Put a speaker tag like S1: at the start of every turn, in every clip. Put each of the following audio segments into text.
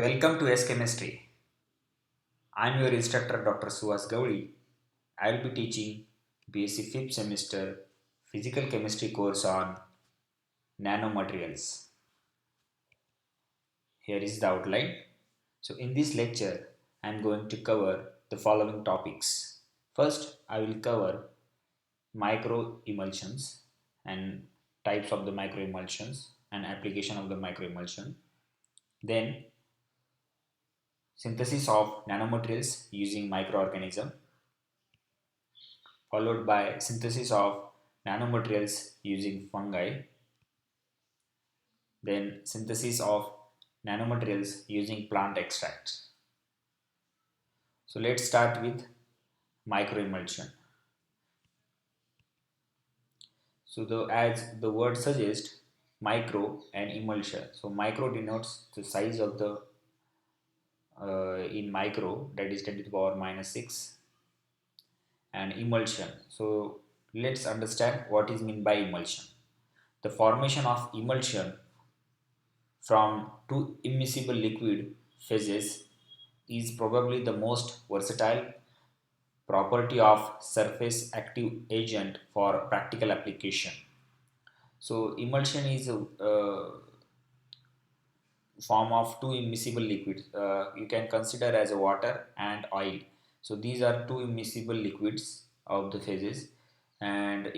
S1: Welcome to S Chemistry. I'm your instructor Dr. Suhasgawali. I'll be teaching BSc 5th semester Physical Chemistry course on nanomaterials. Here is the outline. So in this lecture, I'm going to cover the following topics. First, I will cover microemulsions and types of the microemulsions and application of the microemulsion. Then synthesis of nanomaterials using microorganism, followed by synthesis of nanomaterials using fungi, then synthesis of nanomaterials using plant extracts. So let's start with microemulsion. So as the word suggests, micro and emulsion. So micro denotes the size of the in micro, that is 10 to the power minus 6, and emulsion. So let's understand what is meant by emulsion. The formation of emulsion from two immiscible liquid phases is probably the most versatile property of surface active agent for practical application. So emulsion is a form of two immiscible liquids. You can consider as a water and oil. So these are two immiscible liquids of the phases, and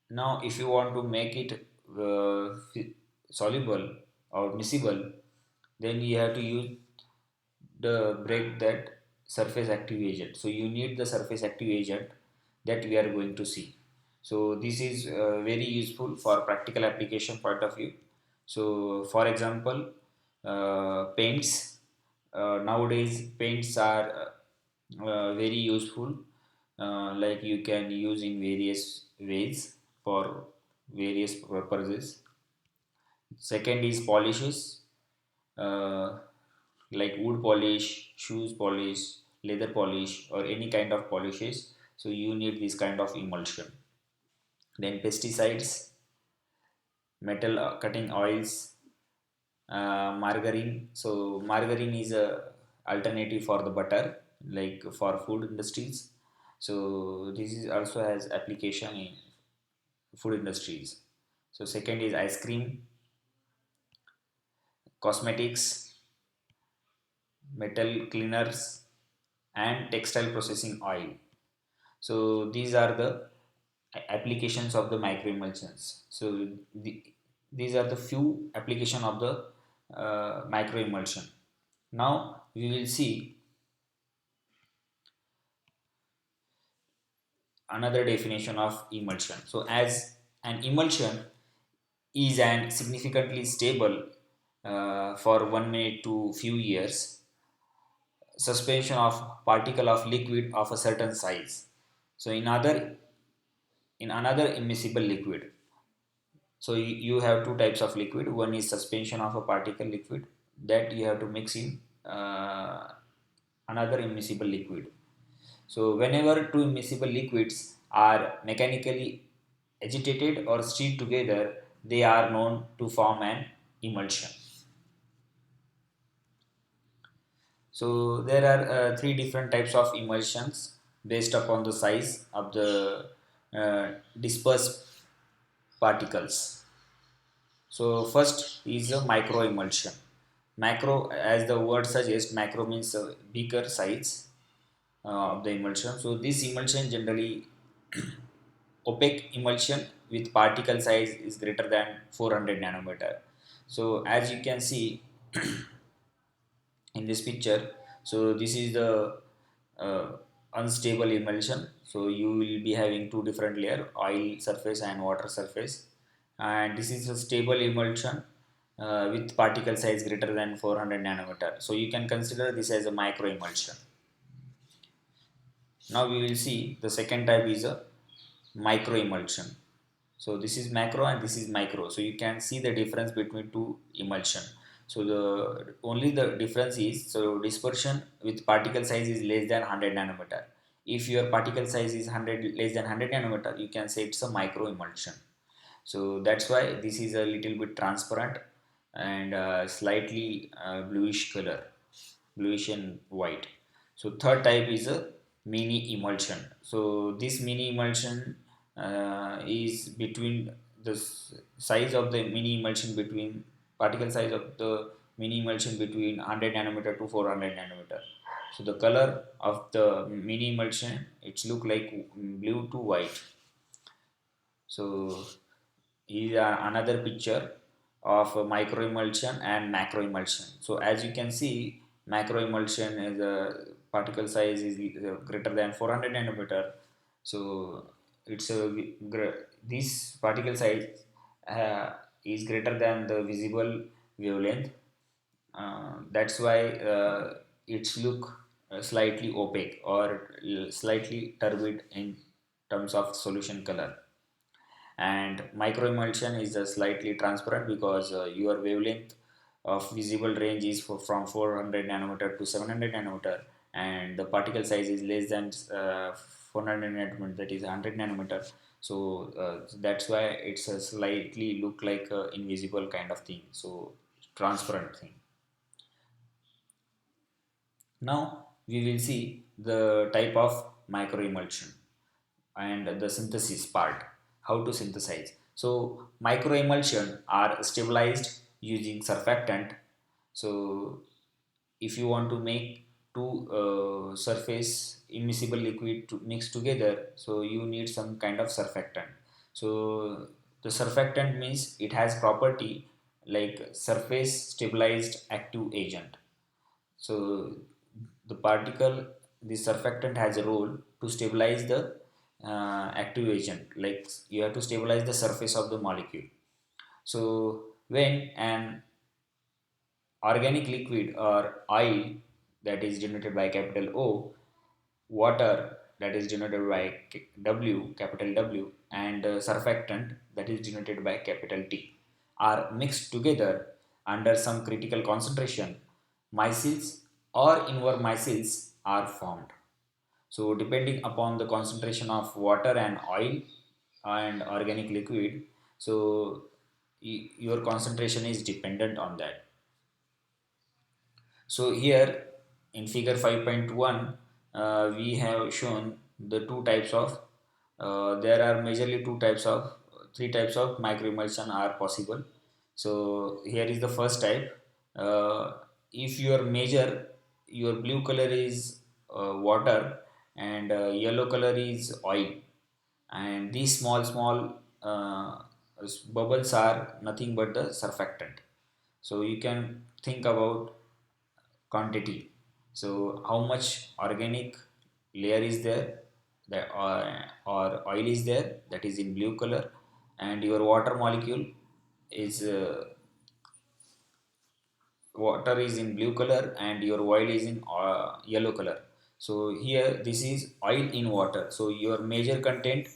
S1: now if you want to make it soluble or miscible, then you have to use the break that surface active agent. So you need the surface active agent that we are going to see. So this is very useful for practical application point of view. So for example, paints, nowadays paints are very useful, like you can use in various ways for various purposes. Second is polishes, uh, like wood polish, shoes polish, leather polish, or any kind of polishes. So you need this kind of emulsion. Then pesticides, metal cutting oils, margarine. So margarine is a alternative for the butter, like for food industries. So this is also has application in food industries. So second is ice cream, cosmetics, metal cleaners, and textile processing oil. So these are the applications of the microemulsions. So these are the few application of the microemulsion. Now we will see another definition of emulsion. So as an emulsion is an significantly stable for 1 minute to few years suspension of particle of liquid of a certain size. So in another immiscible liquid. So you have two types of liquid. One is suspension of a particle liquid that you have to mix in another immiscible liquid. So whenever two immiscible liquids are mechanically agitated or stirred together, they are known to form an emulsion. So there are three different types of emulsions based upon the size of the dispersed particles. So first is a micro emulsion. Macro, as the word suggests, macro means a bigger size of the emulsion. So this emulsion generally opaque emulsion with particle size is greater than 400 nanometer. So as you can see in this picture, so this is the uh, unstable emulsion. So you will be having two different layer, oil surface and water surface, and this is a stable emulsion with particle size greater than 400 nanometer. So you can consider this as a micro emulsion. Now we will see the second type is a micro emulsion. So this is macro and this is micro. So you can see the difference between two emulsion. So the only the difference is, so dispersion with particle size is less than 100 nanometer. If your particle size is 100 less than 100 nanometer, you can say it's a micro emulsion. So that's why this is a little bit transparent. and slightly bluish color, bluish and white. So third type is a mini emulsion. So this mini emulsion is between the size of the mini emulsion between particle size of the mini emulsion between 100 nanometer to 400 nanometer. So the color of the mini emulsion, it's look like blue to white. So is another picture of a microemulsion and macroemulsion. So as you can see, macroemulsion is a particle size is greater than 400 nanometer. So it's a this particle size uh, is greater than the visible wavelength. That's why its look slightly opaque or slightly turbid in terms of solution color. And microemulsion is slightly transparent because your wavelength of visible range is from 400 nanometer to 700 nanometer, and the particle size is less than 400 nanometer, that is 100 nanometer. So that's why it's a slightly look like invisible kind of thing, so transparent thing. Now we will see the type of microemulsion and the synthesis part, how to synthesize. So microemulsion are stabilized using surfactant. So if you want to make two surface immiscible liquid to mix together, so you need some kind of surfactant. So the surfactant means it has property like surface stabilized active agent. So the particle, the surfactant has a role to stabilize the active agent. Like you have to stabilize the surface of the molecule. So when an organic liquid or oil that is denoted by capital O, water that is denoted by W, capital W, and surfactant that is denoted by capital T are mixed together under some critical concentration, micelles or inward micelles are formed. So depending upon the concentration of water and oil and organic liquid, so your concentration is dependent on that. So here in figure 5.1 we have shown the two types of there are majorly two types of three types of microemulsion are possible. So here is the first type. uh, if your measure, your blue color is water and yellow color is oil, and these small bubbles are nothing but the surfactant. So you can think about quantity. So how much organic layer is there, that or oil is there, that is in blue color, and your water molecule is water is in blue color and your oil is in yellow color. So here this is oil in water, so your major content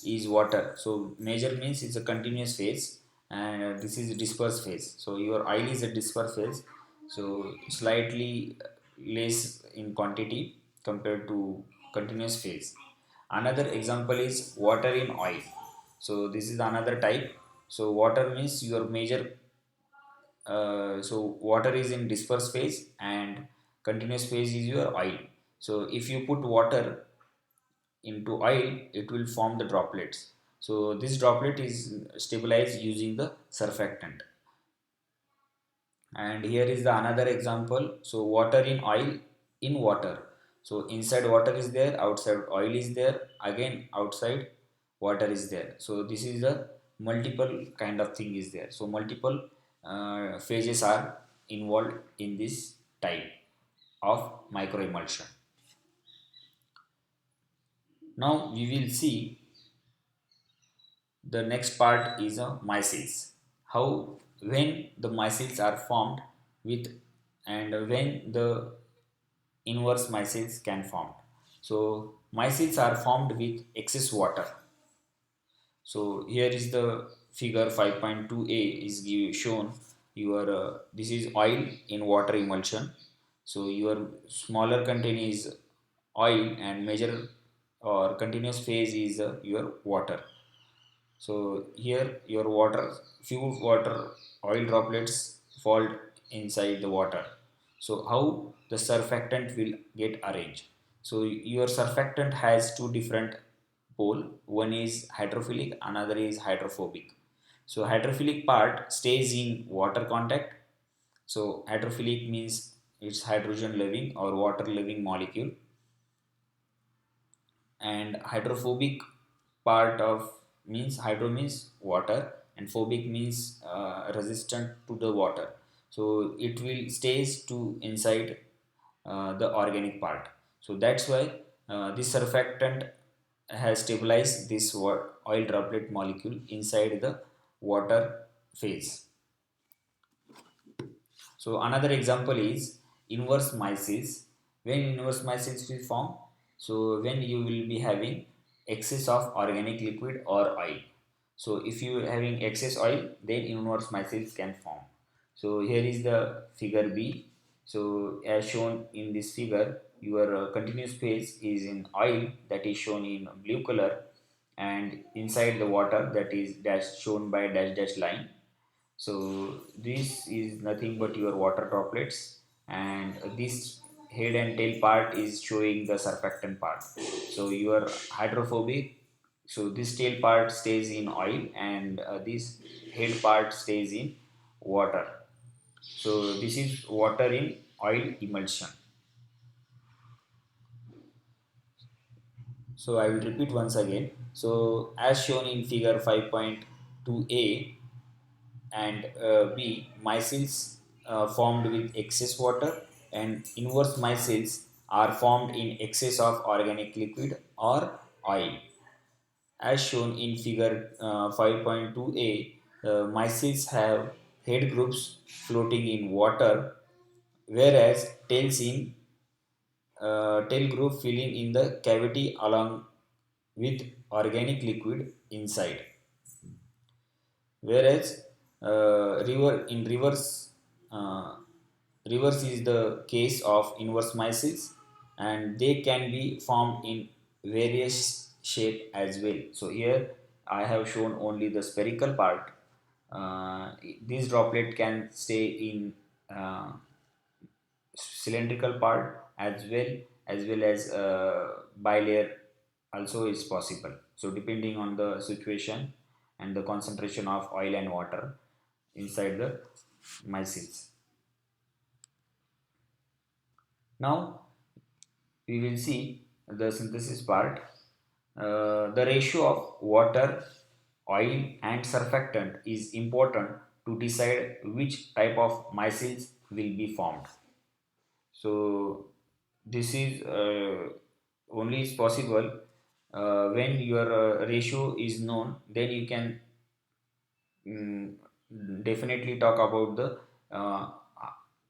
S1: is water. So major means it's a continuous phase and this is a dispersed phase. So your oil is a dispersed phase, so slightly less in quantity compared to continuous phase. Another example is water in oil. So this is another type. So water means your major so water is in dispersed phase and continuous phase is your oil. So if you put water into oil, it will form the droplets. So this droplet is stabilized using the surfactant. And here is the another example. So water in oil in water. So inside water is there, outside oil is there, again outside water is there. So this is the multiple kind of thing is there. So multiple phases are involved in this type of microemulsion. Now we will see the next part is micelles. How when the micelles are formed with and when the inverse micelles can form. So micelles are formed with excess water. So here is the figure 5.2a is shown your this is oil in water emulsion. So your smaller content is oil and major or continuous phase is your water. So here your water, few water oil droplets fall inside the water. So how the surfactant will get arranged? So your surfactant has two different pole. One is hydrophilic, another is hydrophobic. So hydrophilic part stays in water contact. So hydrophilic means it's hydrogen loving or water loving molecule, and hydrophobic part of means hydro means water and phobic means resistant to the water. So it will stays to inside the organic part. So that's why this surfactant has stabilized this oil droplet molecule inside the water phase. So another example is inverse meiosis. When inverse meiosis will form, so when you will be having excess of organic liquid or oil. So if you are having excess oil, then inverse meiosis can form. So here is the figure B. So as shown in this figure, your continuous phase is in oil, that is shown in blue color, and inside the water, that is dash shown by dash dash line. So this is nothing but your water droplets, and this head and tail part is showing the surfactant part. So your hydrophobic, so this tail part stays in oil, and this head part stays in water. So this is water in oil emulsion. So I will repeat once again. So as shown in figure 5.2a and B, micelles formed with excess water, and inverse micelles are formed in excess of organic liquid or oil. As shown in figure 5.2a, micelles have head groups floating in water, whereas tail group filling in the cavity along with organic liquid inside. Whereas uh, reverse is the case of inverse meiosis, and they can be formed in various shape as well. So here I have shown only the spherical part. This droplet can stay in cylindrical part as well as bilayer also is possible. So depending on the situation and the concentration of oil and water inside the micelles. Now we will see the synthesis part. The ratio of water, oil and surfactant is important to decide which type of micelles will be formed. So this is only is possible when your ratio is known, then you can mm, definitely talk about the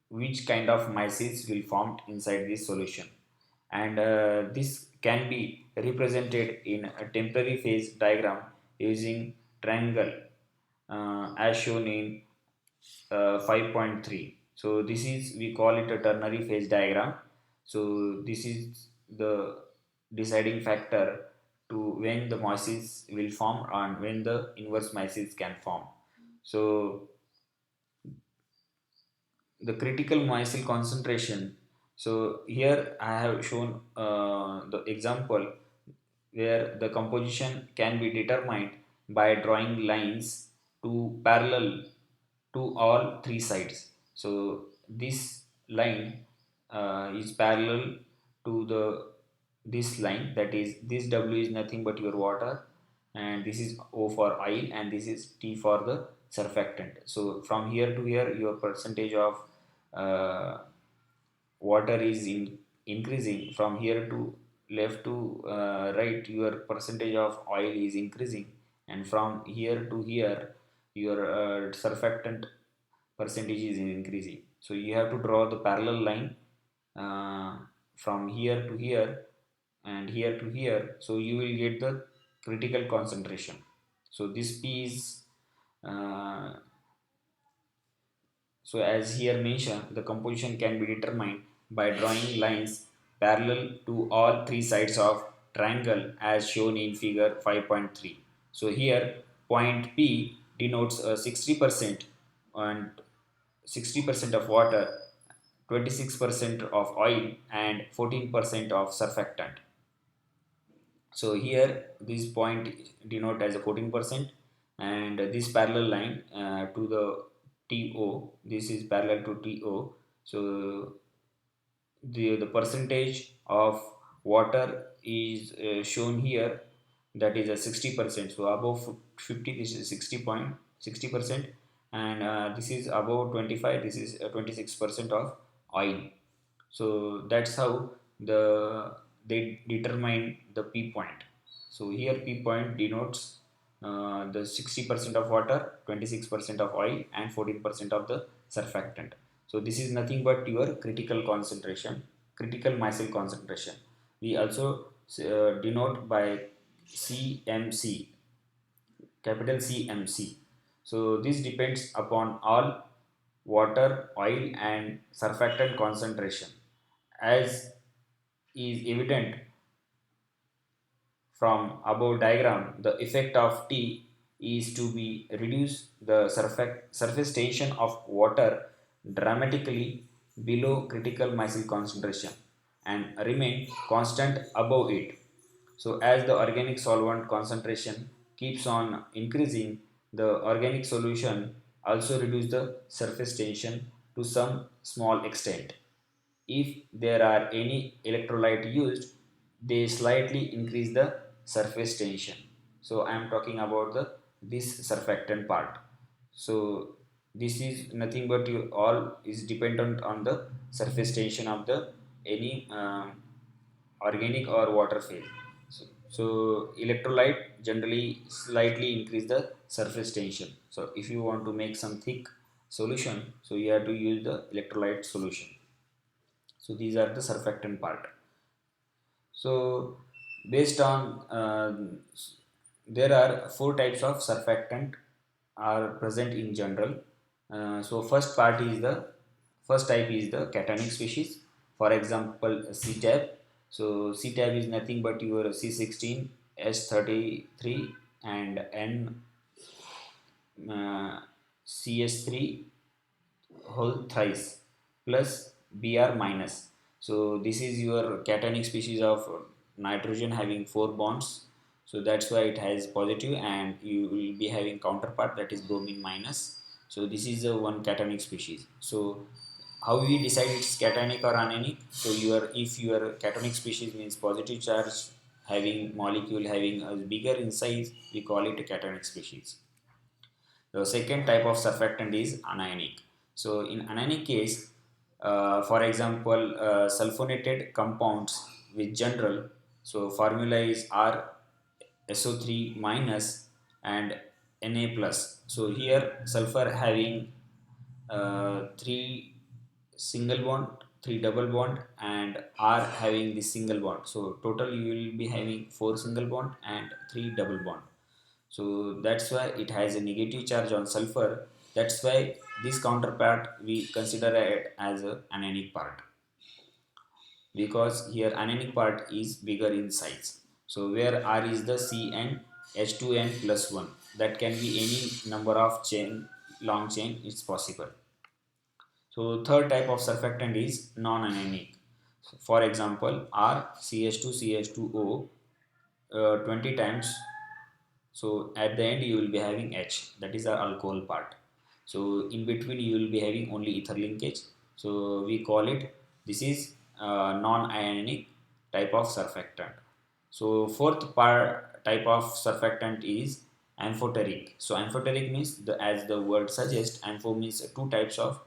S1: which kind of micelles will formed inside this solution. And this can be represented in a temporary phase diagram using triangle as shown in 5.3. So this is, we call it a ternary phase diagram. So this is the deciding factor to when the micelles will form and when the inverse micelles can form. So the critical micelle concentration. So here I have shown the example where the composition can be determined by drawing lines to parallel to all three sides. So this line is parallel to the this line, that is this W is nothing but your water, and this is O for oil, and this is T for the surfactant. So from here to here your percentage of uh, water is increasing. From here to left to right your percentage of oil is increasing, and from here to here your surfactant percentage is increasing. So you have to draw the parallel line uh, from here to here and here to here, so you will get the critical concentration. So this P is uh, so as here mentioned, the composition can be determined by drawing lines parallel to all three sides of triangle as shown in figure 5.3. So here point P denotes 60% and 60% of water, 26% of oil and 14% of surfactant. So here this point denote as a 14%, and this parallel line to the TO, this is parallel to TO. So the percentage of water is shown here, that is a 60%. So above 50 this is 60%, and this is above 25, this is 26% of oil. So that's how they determine the P point. So here P point denotes the 60% of water, 26% of oil and 14% of the surfactant. So this is nothing but your critical concentration, critical micelle concentration. We also denote by CMC, capital CMC. So this depends upon all water, oil and surfactant concentration. As is evident from above diagram, the effect of T is to be reduce the surface tension of water dramatically below critical micelle concentration and remain constant above it. So as the organic solvent concentration keeps on increasing, the organic solution also reduce the surface tension to some small extent. If there are any electrolyte used, they slightly increase the surface tension. So I am talking about the this surfactant part. So this is nothing but you all is dependent on the surface tension of the any organic or water phase. So electrolyte generally slightly increase the surface tension. So if you want to make some thick solution, so you have to use the electrolyte solution. So these are the surfactant part. So based on there are four types of surfactant are present in general. So first type is the cationic species. For example, C-tab. So C-tab is nothing but your C16, S33 and N CS3 whole thrice plus Br minus. So this is your cationic species of nitrogen having four bonds. So that's why it has positive, and you will be having counterpart, that is bromine minus. So this is the one cationic species. So how we decide it's cationic or anionic? So if your cationic species means positive charge having molecule having a bigger in size, we call it a cationic species. The second type of surfactant is anionic. So in anionic case, for example, sulfonated compounds with general, so formula is R SO3 minus and Na plus. So here sulfur having three single bond, three double bond, and R having the single bond. So total you will be having four single bond and three double bond. So that's why it has a negative charge on sulfur. That's why this counterpart we consider it as an anionic part, because here anionic part is bigger in size. So where R is the Cn H2n plus 1, that can be any number of chain, long chain is possible. So third type of surfactant is non-anionic. So for example, R CH2 CH2O 20 times. So at the end you will be having H, that is our alcohol part. So in between you will be having only ether linkage. So we call it, this is non-ionic type of surfactant. So fourth part type of surfactant is amphoteric. So amphoteric means as the word suggests, ampho means two types of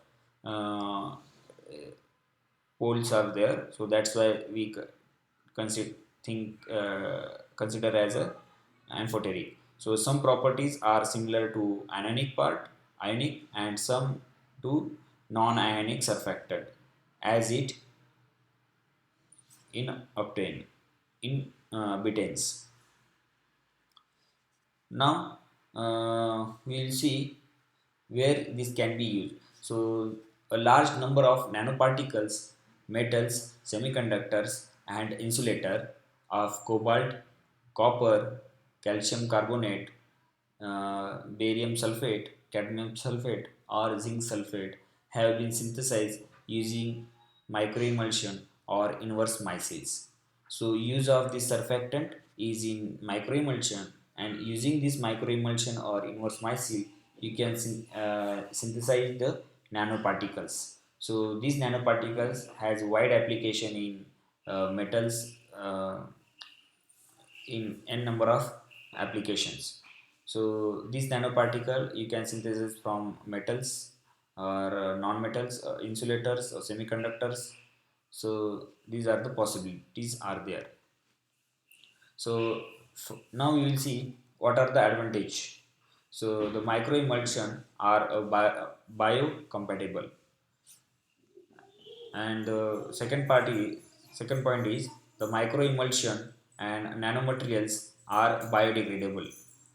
S1: uh, poles are there. So that's why we consider consider as a amphoteric. So some properties are similar to ionic, and some to non-ionic surfactant, as it in obtain in betanes. Now we will see where this can be used. So a large number of nanoparticles, metals, semiconductors and insulator of cobalt, copper, calcium carbonate, barium sulfate, cadmium sulfate, or zinc sulfate have been synthesized using microemulsion or inverse micelles. So use of this surfactant is in microemulsion, and using this microemulsion or inverse micelle you can synthesize the nanoparticles. So these nanoparticles has wide application in metals, in n number of applications. So this nanoparticle you can synthesize from metals or non-metals, insulators or semiconductors. So these are the possibilities are there. So now you will see what are the advantage. So the microemulsion are biocompatible, and the second point is the microemulsion and nanomaterials are biodegradable.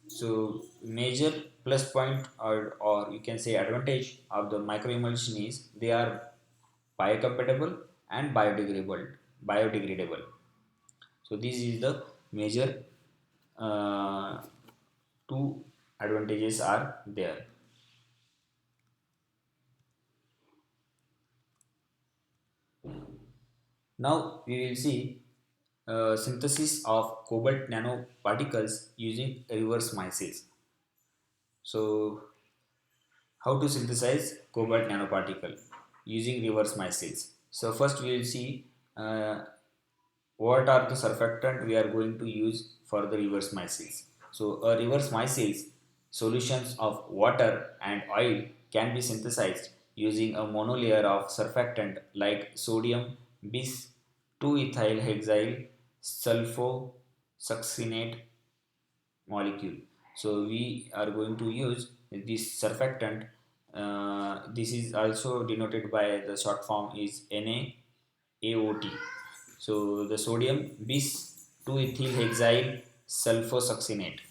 S1: So major plus point, or you can say advantage of the microemulsion is they are biocompatible and biodegradable. So this is the major uh, two advantages are there. Now we will see synthesis of cobalt nanoparticles using reverse micelles. So how to synthesize cobalt nanoparticle using reverse micelles? So first we will see uh, what are the surfactant we are going to use for the reverse micelles. So a reverse micelles solutions of water and oil can be synthesized using a monolayer of surfactant like sodium bis 2-ethyl hexyl sulfosuccinate molecule. So we are going to use this surfactant. This is also denoted by the short form is NaAOT. So the sodium bis 2-ethyl hexyl sulfosuccinate.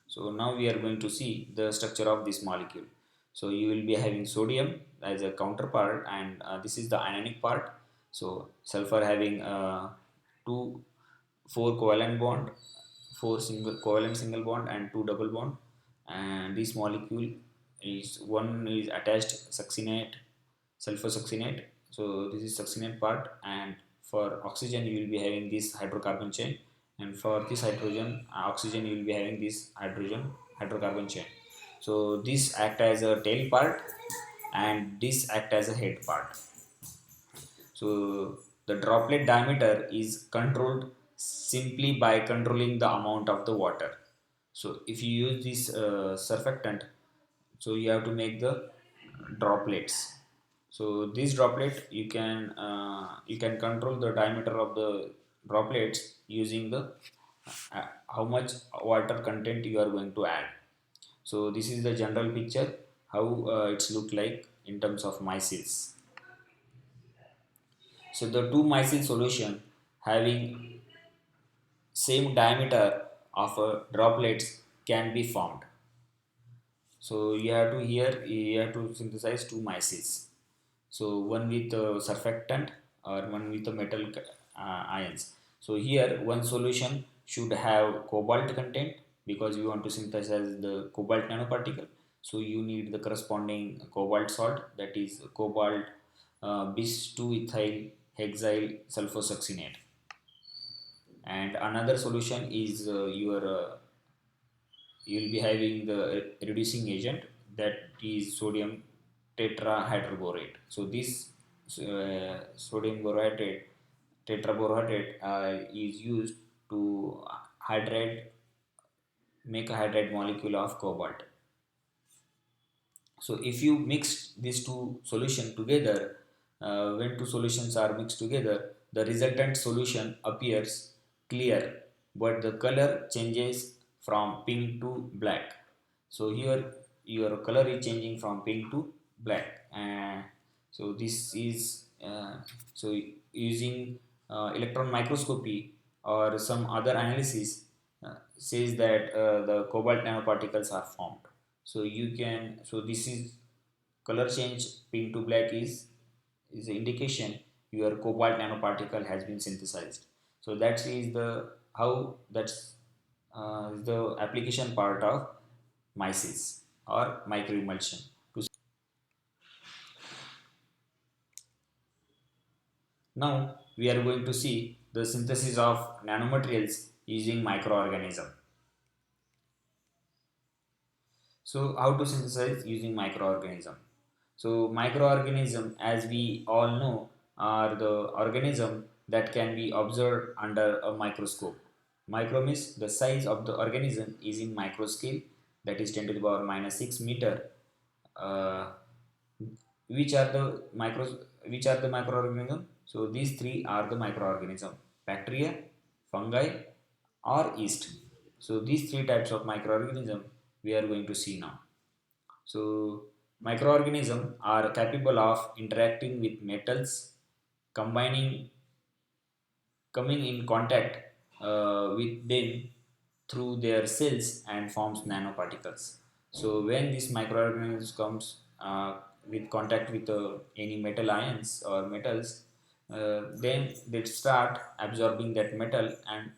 S1: So now we are going to see the structure of this molecule. So you will be having sodium as a counterpart, and this is the ionic part. So sulfur having two four covalent bond, four single covalent single bond, and two double bond. And this molecule is one is attached succinate, sulfosuccinate. So this is succinate part, and for oxygen you will be having this hydrocarbon chain, and for this hydrogen oxygen you will be having this hydrogen hydrocarbon chain. So this act as a tail part, and this act as a head part. So the droplet diameter is controlled simply by controlling the amount of the water. So if you use this surfactant, so you have to make the droplets. So this droplet you can control the diameter of the droplets using the how much water content you are going to add. So this is the general picture how it's look like in terms of micelles. So the two micelle solution having same diameter of droplets can be formed. So you have to synthesize two micelles. So one with surfactant or one with the metal ions. So here one solution should have cobalt content because we want to synthesize the cobalt nanoparticle. So you need the corresponding cobalt salt, that is cobalt bis 2-ethyl hexyl sulfosuccinate, and another solution is your you will be having the reducing agent, that is sodium tetrahydroborate. So this sodium borate tetraborotate is used to hydrate make a hydrate molecule of cobalt. So if you mix these two solutions together, when two solutions are mixed together, the resultant solution appears clear, but the color changes from pink to black. So here your color is changing from pink to black. So this is so using electron microscopy or some other analysis says that the cobalt nanoparticles are formed. So you can, so this is color change pink to black is an indication your cobalt nanoparticle has been synthesized. So that is the how that's the application part of myces or microemulsion. Now we are going to see the synthesis of nanomaterials using microorganism. So how to synthesize using microorganism? So microorganism, as we all know, are the organism that can be observed under a microscope. Micro means the size of the organism is in micro scale, that is 10 to the power minus 6 meter. Uh, which are the microorganism? So these three are the microorganism: bacteria, fungi, or yeast. So these three types of microorganism we are going to see now. So microorganisms are capable of interacting with metals, combining coming in contact with them through their cells and forms nanoparticles. So when this microorganism comes with contact with any metal ions or metals, then they start absorbing that metal and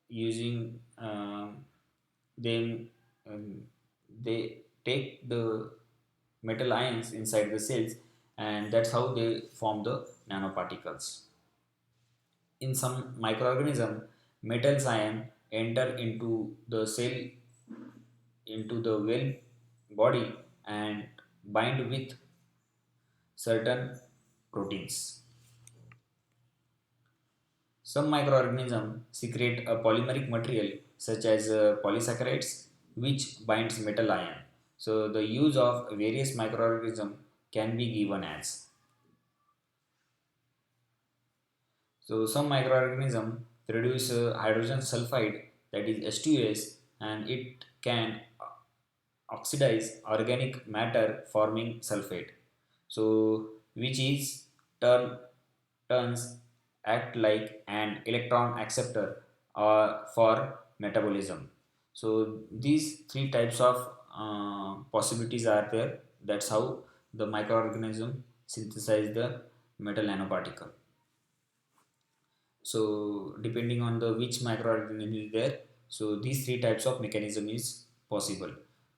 S1: using them. um, they take the metal ions inside the cells, and that's how they form the nanoparticles. In some microorganism, metals ion enter into the well body and bind with certain proteins. Some microorganisms secrete a polymeric material such as polysaccharides which binds metal ion. So the use of various microorganisms can be given as. So some microorganisms produce hydrogen sulfide, that is H2S, and it can oxidize organic matter forming sulfate. So which is turn turns act like an electron acceptor for metabolism. So these three types of possibilities are there. That's how the microorganism synthesize the metal nanoparticle. So depending on the which microorganism is there, so these three types of mechanism is possible.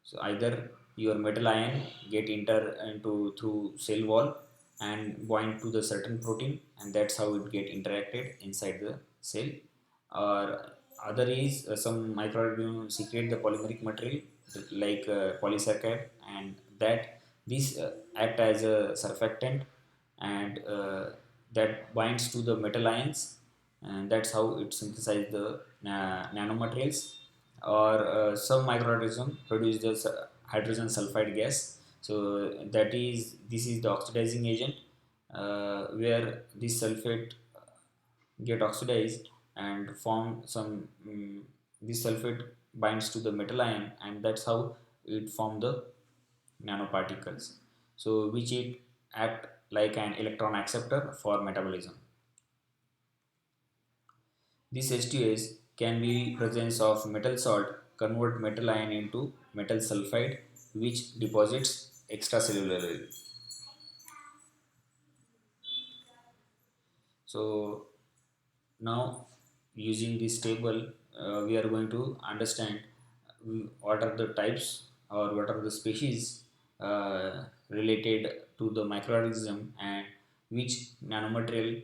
S1: So either your metal ion get enter into through cell wall and bind to the certain protein, and that's how it get interacted inside the cell. Or other is some microorganisms secrete the polymeric material like polysaccharide, and that these act as a surfactant, and that binds to the metal ions, and that's how it synthesizes the nanomaterials. Or some microorganism produce the hydrogen sulfide gas. So this is the oxidizing agent, where this sulfate get oxidized and form some this sulfate binds to the metal ion, and that's how it form the nanoparticles. So which it act like an electron acceptor for metabolism. This H2S can be presence of metal salt convert metal ion into metal sulfide, which deposits extracellularly. So now using this table, we are going to understand what are the types or what are the species related to the microorganism and which nanomaterial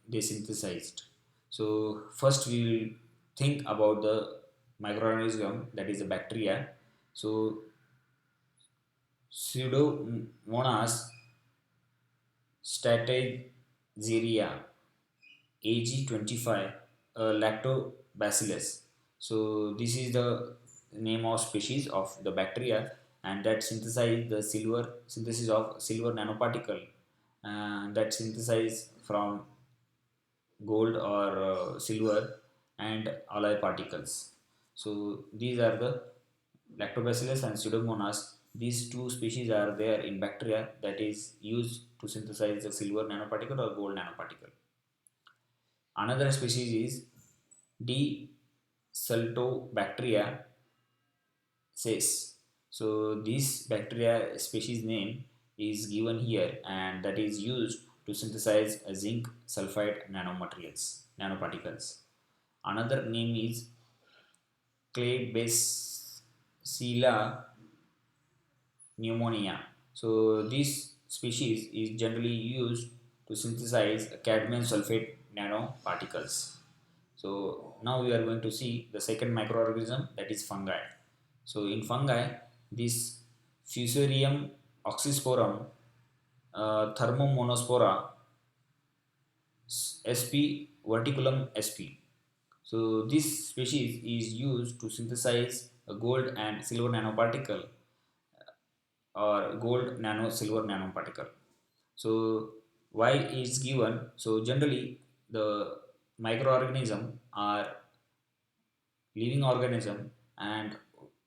S1: they synthesized. So first we will think about the microorganism, that is a bacteria. So Pseudomonas statizeria AG25 lactobacillus. So this is the name of species of the bacteria, and that synthesize the silver synthesis of silver nanoparticle, that synthesize from gold or silver and alloy particles. So these are the lactobacillus and pseudomonas. These two species are there in bacteria that is used to synthesize the silver nanoparticle or gold nanoparticle. Another species is Desultobacteria says. So this bacteria species name is given here, and that is used to synthesize zinc sulfide nanoparticles. Another name is Claybacillus Sela pneumonia. So this species is generally used to synthesize cadmium sulfate nanoparticles. So now we are going to see the second microorganism, that is fungi. So in fungi, this Fusarium oxysporum, Thermomonospora sp verticulum sp. So this species is used to synthesize a gold and silver nanoparticle or gold nano silver nanoparticle. So why is given? So generally the microorganism are living organism, and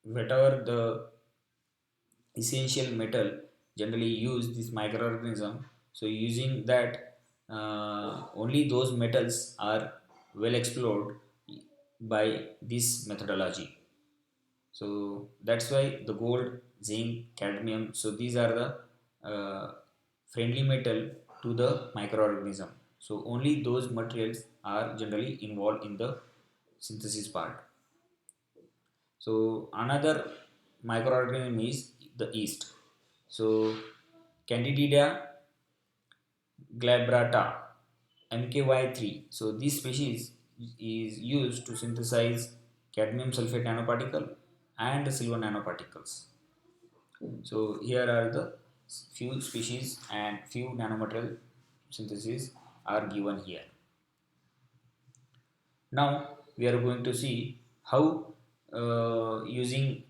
S1: whatever the essential metal generally use this microorganism. So using that, only those metals are well explored by this methodology. So that's why the gold, zinc, cadmium, so these are the friendly metal to the microorganism. So only those materials are generally involved in the synthesis part. So another microorganism is the yeast. So Candida glabrata MKY3. So this species is used to synthesize cadmium sulfate nanoparticle and silver nanoparticles. So here are the few species and few nanomaterial synthesis are given here. Now we are going to see how using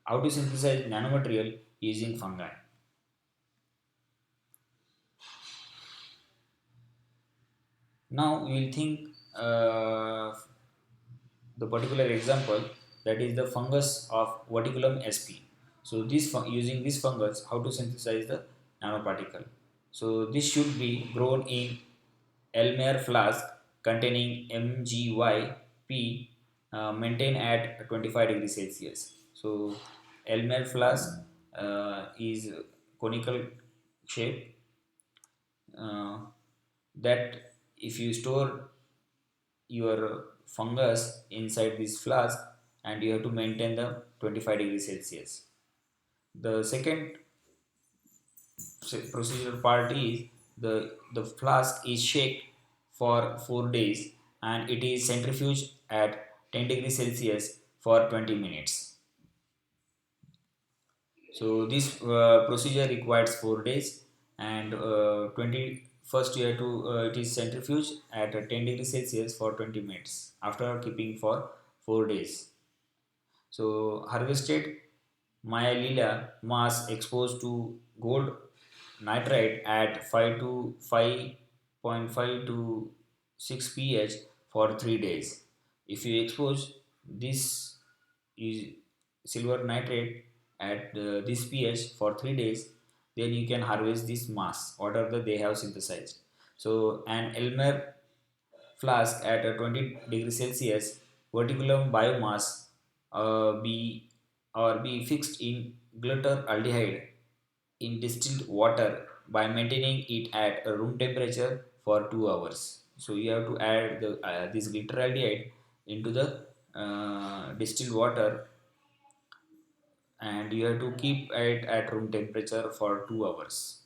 S1: how to synthesize nanomaterial using fungi. Now we will think the particular example, that is the fungus of Verticulum sp. So this using this fungus, how to synthesize the nanoparticle. So this should be grown in Elmer flask containing MgYp, maintained at 25 degrees Celsius. So Elmer flask is conical shape, uh, that if you store your fungus inside this flask, and you have to maintain the 25 degrees Celsius. The second procedure part is the flask is shaked for 4 days, and it is centrifuged at 10 degrees Celsius for 20 minutes. So this procedure requires 4 days, and 20 first you have to it is centrifuged at 10 degrees Celsius for 20 minutes after keeping for 4 days. So harvested myelilla mass exposed to gold nitride at 5 to 5.5 to 6 pH for 3 days. If you expose this is silver nitrate at this pH for 3 days, then you can harvest this mass whatever they have synthesized. So an Elmer flask at 20 degrees Celsius, verticulum biomass be fixed in glutaraldehyde in distilled water by maintaining it at a room temperature for 2 hours. So you have to add this glutaraldehyde into the distilled water, and you have to keep it at room temperature for 2 hours.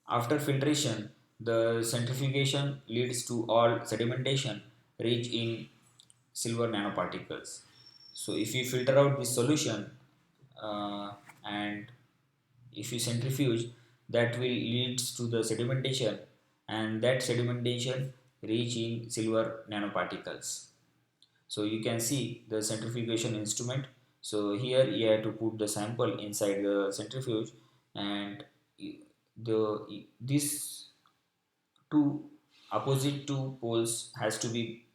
S1: After filtration, the centrifugation leads to all sedimentation rich in silver nanoparticles. So if you filter out this solution, and if you centrifuge, that will leads to the sedimentation, and that sedimentation rich in silver nanoparticles. So you can see the centrifugation instrument. So here you have to put the sample inside the centrifuge, and this two opposite two poles has to be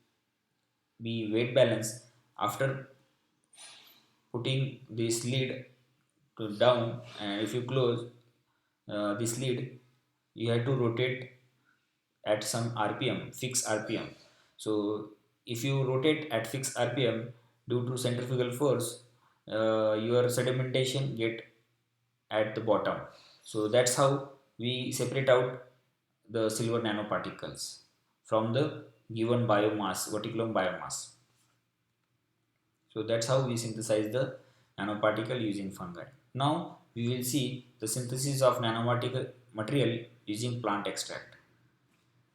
S1: weight balanced. After putting this lid to down, and if you close this lid, you have to rotate at some rpm, fixed rpm. So if you rotate at fixed rpm, due to centrifugal force, your sedimentation get at the bottom. So that's how we separate out the silver nanoparticles from the given biomass, verticulum biomass. So that's how we synthesize the nanoparticle using fungi. Now we will see the synthesis of nanoparticle material using plant extract.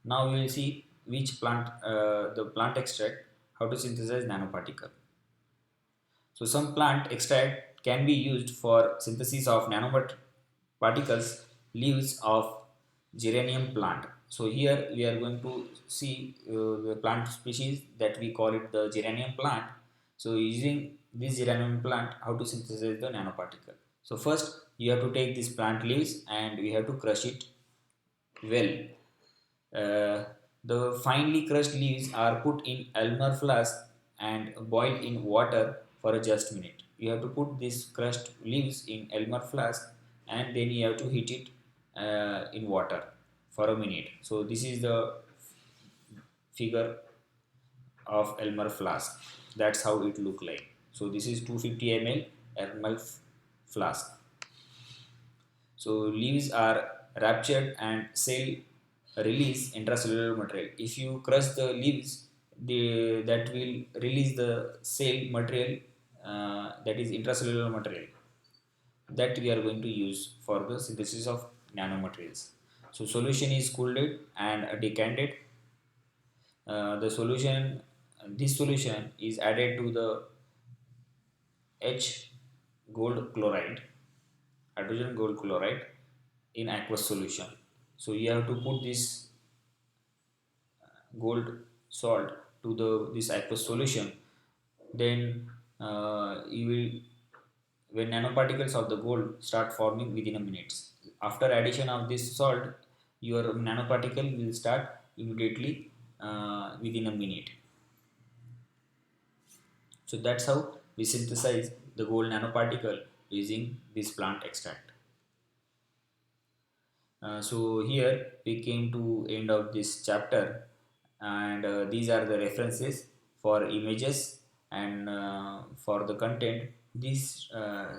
S1: Now we will see which plant, the plant extract, how to synthesize nanoparticle. So some plant extract can be used for synthesis of nanoparticles, leaves of geranium plant. So here we are going to see the plant species that we call it the geranium plant. So using this geranium plant, how to synthesize the nanoparticle. So first you have to take this plant leaves and we have to crush it well. The finely crushed leaves are put in Elmer flask and boiled in water for a just minute. You have to put these crushed leaves in Elmer flask and then you have to heat it in water for a minute. So this is the figure of Elmer flask. That's how it look like. So this is 250 ml Elmer flask. So leaves are ruptured and cell release intracellular material. If you crush the leaves, that will release the cell material, that is intracellular material, that we are going to use for the synthesis of nanomaterials. So solution is cooled and decanted. This solution is added to the H gold chloride, hydrogen gold chloride in aqueous solution. So you have to put this gold salt to the this aqueous solution. Then you will, when nanoparticles of the gold start forming within a minute. After addition of this salt, your nanoparticle will start immediately within a minute. So that's how we synthesize the gold nanoparticle using this plant extract. So here we came to end of this chapter, and these are the references for images and for the content. This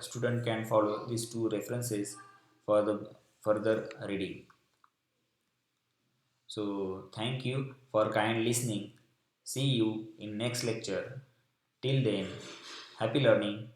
S1: student can follow these two references for the further reading. So thank you for kind listening. See you in next lecture. Till then, happy learning.